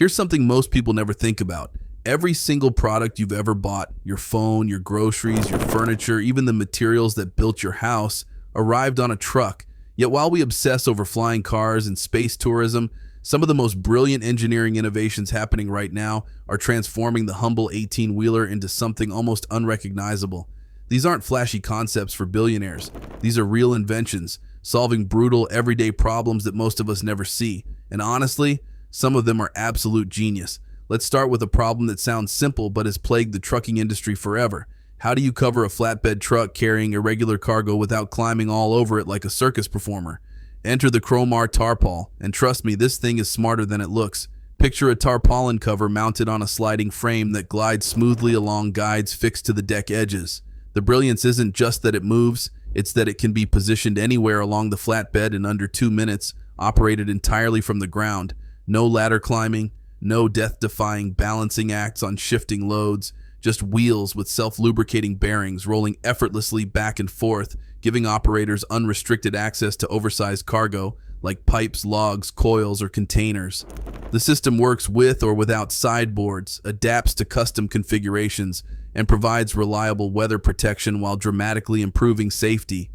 Here's something most people never think about. Every single product you've ever bought, your phone, your groceries, your furniture, even the materials that built your house, arrived on a truck. Yet while we obsess over flying cars and space tourism, some of the most brilliant engineering innovations happening right now are transforming the humble 18-wheeler into something almost unrecognizable. These aren't flashy concepts for billionaires. These are real inventions, solving brutal, everyday problems that most of us never see. And honestly, some of them are absolute genius. Let's start with a problem that sounds simple but has plagued the trucking industry forever. How do you cover a flatbed truck carrying irregular cargo without climbing all over it like a circus performer? Enter the Chromar Tarpall, and trust me, this thing is smarter than it looks. Picture a tarpaulin cover mounted on a sliding frame that glides smoothly along guides fixed to the deck edges. The brilliance isn't just that it moves, it's that it can be positioned anywhere along the flatbed in under 2 minutes, operated entirely from the ground. No ladder climbing, no death-defying balancing acts on shifting loads, just wheels with self-lubricating bearings rolling effortlessly back and forth, giving operators unrestricted access to oversized cargo like pipes, logs, coils, or containers. The system works with or without sideboards, adapts to custom configurations, and provides reliable weather protection while dramatically improving safety.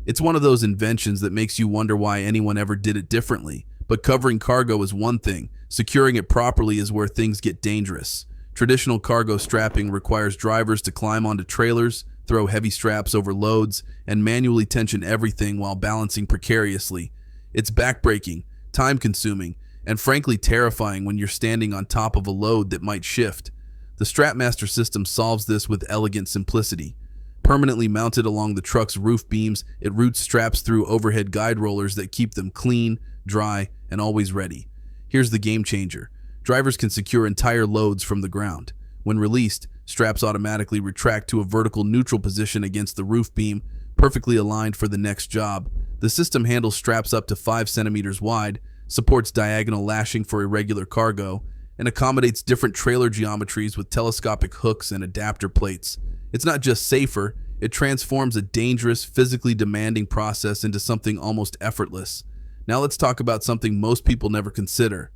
It's one of those inventions that makes you wonder why anyone ever did it differently. But covering cargo is one thing. Securing it properly is where things get dangerous. Traditional cargo strapping requires drivers to climb onto trailers, throw heavy straps over loads, and manually tension everything while balancing precariously. It's backbreaking, time-consuming, and frankly terrifying when you're standing on top of a load that might shift. The StrapMaster system solves this with elegant simplicity. Permanently mounted along the truck's roof beams, it routes straps through overhead guide rollers that keep them clean, dry, and always ready. Here's the game changer. Drivers can secure entire loads from the ground. When released, straps automatically retract to a vertical neutral position against the roof beam, perfectly aligned for the next job. The system handles straps up to 5 centimeters wide, supports diagonal lashing for irregular cargo, and accommodates different trailer geometries with telescopic hooks and adapter plates. It's not just safer, it transforms a dangerous, physically demanding process into something almost effortless. Now let's talk about something most people never consider.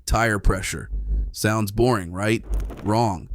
Tire pressure. Sounds boring, right? Wrong.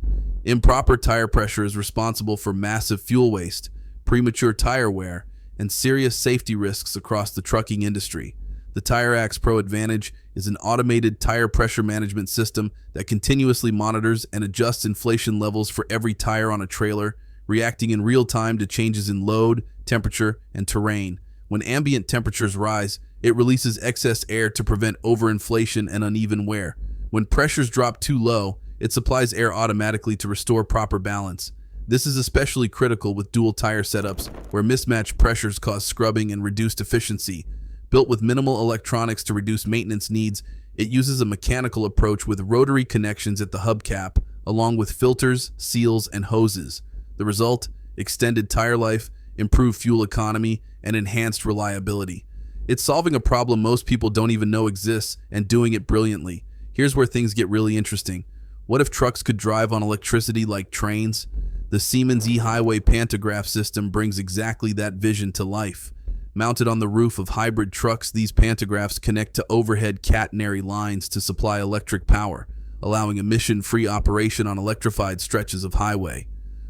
Improper tire pressure is responsible for massive fuel waste, premature tire wear, and serious safety risks across the trucking industry. The Tireax Pro Advantage is an automated tire pressure management system that continuously monitors and adjusts inflation levels for every tire on a trailer, reacting in real time to changes in load, temperature, and terrain. When ambient temperatures rise, it releases excess air to prevent overinflation and uneven wear. When pressures drop too low, it supplies air automatically to restore proper balance. This is especially critical with dual tire setups, where mismatched pressures cause scrubbing and reduced efficiency. Built with minimal electronics to reduce maintenance needs, it uses a mechanical approach with rotary connections at the hubcap, along with filters, seals, and hoses. The result? Extended tire life, improved fuel economy, and enhanced reliability. It's solving a problem most people don't even know exists and doing it brilliantly. Here's where things get really interesting. What if trucks could drive on electricity like trains? The Siemens eHighway pantograph system brings exactly that vision to life. Mounted on the roof of hybrid trucks, these pantographs connect to overhead catenary lines to supply electric power, allowing emission-free operation on electrified stretches of highway.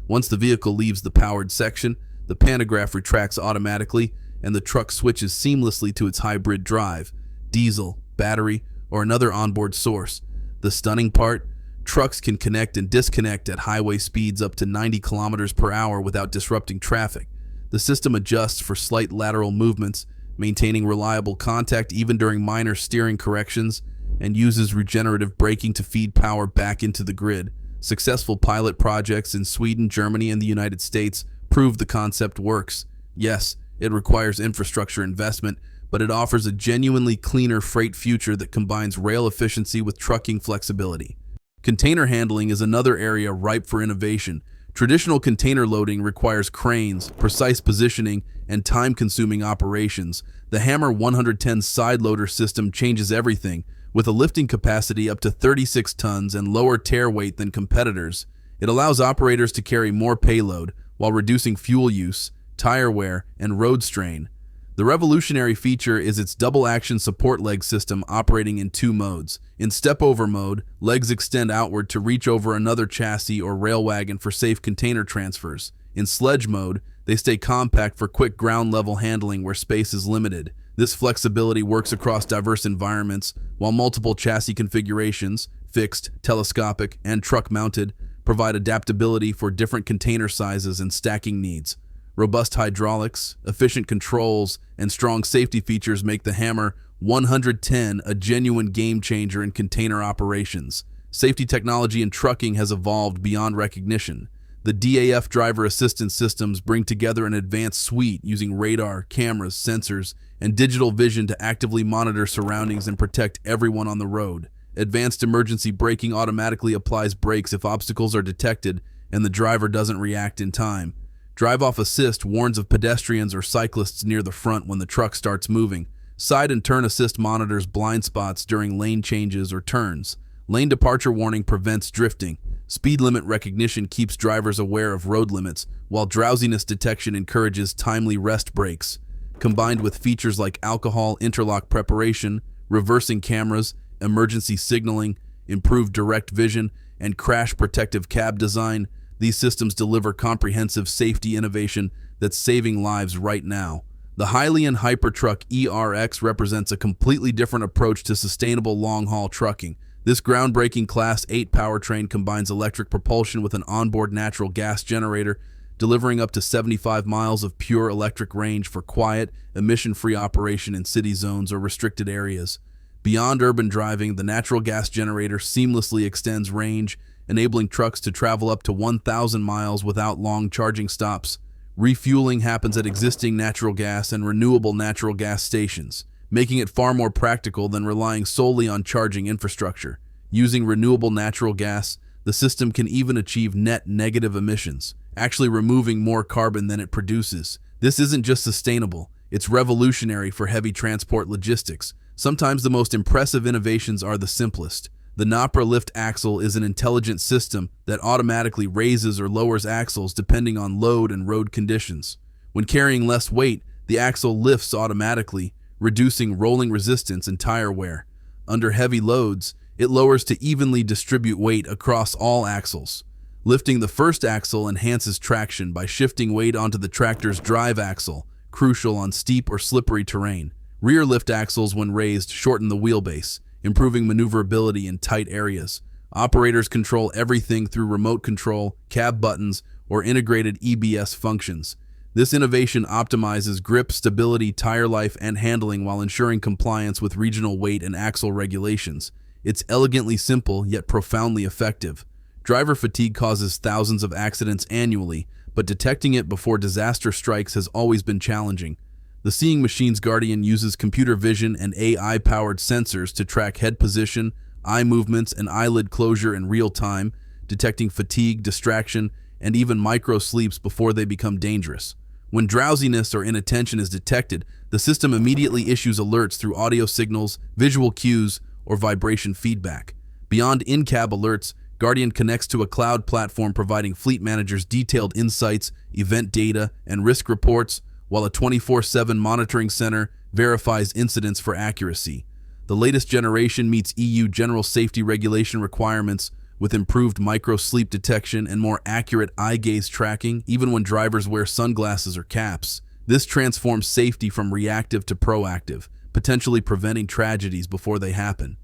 Once the vehicle leaves the powered section, the pantograph retracts automatically, and the truck switches seamlessly to its hybrid drive, diesel, battery, or another onboard source. The stunning part? Trucks can connect and disconnect at highway speeds up to 90 kilometers per hour without disrupting traffic. The system adjusts for slight lateral movements, maintaining reliable contact even during minor steering corrections, and uses regenerative braking to feed power back into the grid. Successful pilot projects in Sweden, Germany, and the United States prove the concept works. Yes, it requires infrastructure investment, but it offers a genuinely cleaner freight future that combines rail efficiency with trucking flexibility. Container handling is another area ripe for innovation. Traditional container loading requires cranes, precise positioning, and time-consuming operations. The Hammer 110 side loader system changes everything. With a lifting capacity up to 36 tons and lower tare weight than competitors, it allows operators to carry more payload while reducing fuel use, tire wear, and road strain. The revolutionary feature is its double-action support leg system operating in two modes. In step-over mode, legs extend outward to reach over another chassis or rail wagon for safe container transfers. In sledge mode, they stay compact for quick ground-level handling where space is limited. This flexibility works across diverse environments, while multiple chassis configurations, fixed, telescopic, and truck-mounted, provide adaptability for different container sizes and stacking needs. Robust hydraulics, efficient controls, and strong safety features make the Hammer 110 a genuine game-changer in container operations. Safety technology in trucking has evolved beyond recognition. The DAF driver assistance systems bring together an advanced suite using radar, cameras, sensors, and digital vision to actively monitor surroundings and protect everyone on the road. Advanced emergency braking automatically applies brakes if obstacles are detected and the driver doesn't react in time. Drive-off assist warns of pedestrians or cyclists near the front when the truck starts moving. Side and turn assist monitors blind spots during lane changes or turns. Lane departure warning prevents drifting. Speed limit recognition keeps drivers aware of road limits, while drowsiness detection encourages timely rest breaks. Combined with features like alcohol interlock preparation, reversing cameras, emergency signaling, improved direct vision, and crash protective cab design, these systems deliver comprehensive safety innovation that's saving lives right now. The Hyliion Hypertruck ERX represents a completely different approach to sustainable long-haul trucking. This groundbreaking Class 8 powertrain combines electric propulsion with an onboard natural gas generator, delivering up to 75 miles of pure electric range for quiet, emission-free operation in city zones or restricted areas. Beyond urban driving, the natural gas generator seamlessly extends range, enabling trucks to travel up to 1,000 miles without long charging stops. Refueling happens at existing natural gas and renewable natural gas stations, making it far more practical than relying solely on charging infrastructure. Using renewable natural gas, the system can even achieve net negative emissions, actually removing more carbon than it produces. This isn't just sustainable, it's revolutionary for heavy transport logistics. Sometimes the most impressive innovations are the simplest. The Chromar lift axle is an intelligent system that automatically raises or lowers axles depending on load and road conditions. When carrying less weight, the axle lifts automatically, reducing rolling resistance and tire wear. Under heavy loads, it lowers to evenly distribute weight across all axles. Lifting the first axle enhances traction by shifting weight onto the tractor's drive axle, crucial on steep or slippery terrain. Rear lift axles, when raised, shorten the wheelbase, improving maneuverability in tight areas. Operators control everything through remote control, cab buttons, or integrated EBS functions. This innovation optimizes grip, stability, tire life, and handling while ensuring compliance with regional weight and axle regulations. It's elegantly simple, yet profoundly effective. Driver fatigue causes thousands of accidents annually, but detecting it before disaster strikes has always been challenging. The Seeing Machine's Guardian uses computer vision and AI-powered sensors to track head position, eye movements, and eyelid closure in real time, detecting fatigue, distraction, and even micro-sleeps before they become dangerous. When drowsiness or inattention is detected, the system immediately issues alerts through audio signals, visual cues, or vibration feedback. Beyond in-cab alerts, Guardian connects to a cloud platform providing fleet managers detailed insights, event data, and risk reports, while a 24/7 monitoring center verifies incidents for accuracy. The latest generation meets EU general safety regulation requirements with improved micro-sleep detection and more accurate eye gaze tracking, even when drivers wear sunglasses or caps. This transforms safety from reactive to proactive, potentially preventing tragedies before they happen.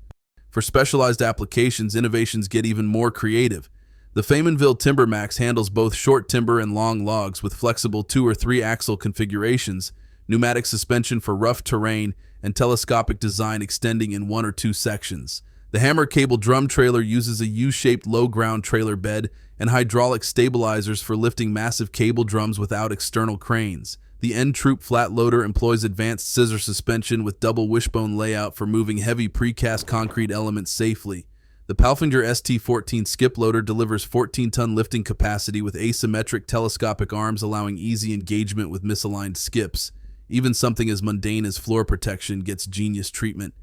For specialized applications, innovations get even more creative. The Faymonville TimberMax handles both short timber and long logs with flexible 2 or 3 axle configurations, pneumatic suspension for rough terrain, and telescopic design extending in 1 or 2 sections. The Hammer cable drum trailer uses a U-shaped low-ground trailer bed and hydraulic stabilizers for lifting massive cable drums without external cranes. The N-Troop flat loader employs advanced scissor suspension with double wishbone layout for moving heavy precast concrete elements safely. The Palfinger ST14 skip loader delivers 14-ton lifting capacity with asymmetric telescopic arms allowing easy engagement with misaligned skips. Even something as mundane as floor protection gets genius treatment.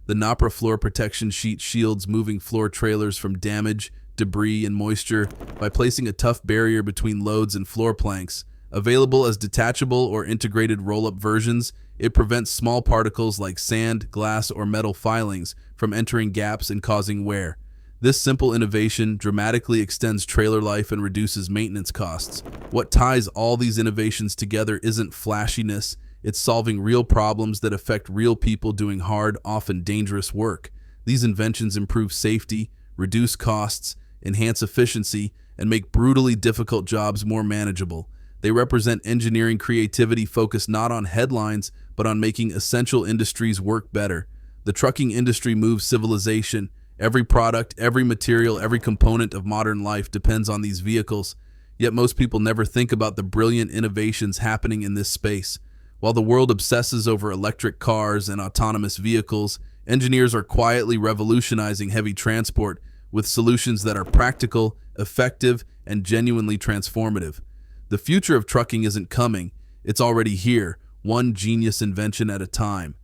The Chromar floor protection sheet shields moving floor trailers from damage, debris, and moisture by placing a tough barrier between loads and floor planks. Available as detachable or integrated roll-up versions, It prevents small particles like sand, glass, or metal filings from entering gaps and causing wear. This simple innovation dramatically extends trailer life and reduces maintenance costs. What ties all these innovations together isn't flashiness, it's solving real problems that affect real people doing hard, often dangerous work. These inventions improve safety, reduce costs, enhance efficiency, and make brutally difficult jobs more manageable. They represent engineering creativity focused not on headlines, but on making essential industries work better. The trucking industry moves civilization. Every product, every material, every component of modern life depends on these vehicles. Yet most people never think about the brilliant innovations happening in this space. While the world obsesses over electric cars and autonomous vehicles, engineers are quietly revolutionizing heavy transport with solutions that are practical, effective, and genuinely transformative. The future of trucking isn't coming, it's already here, one genius invention at a time.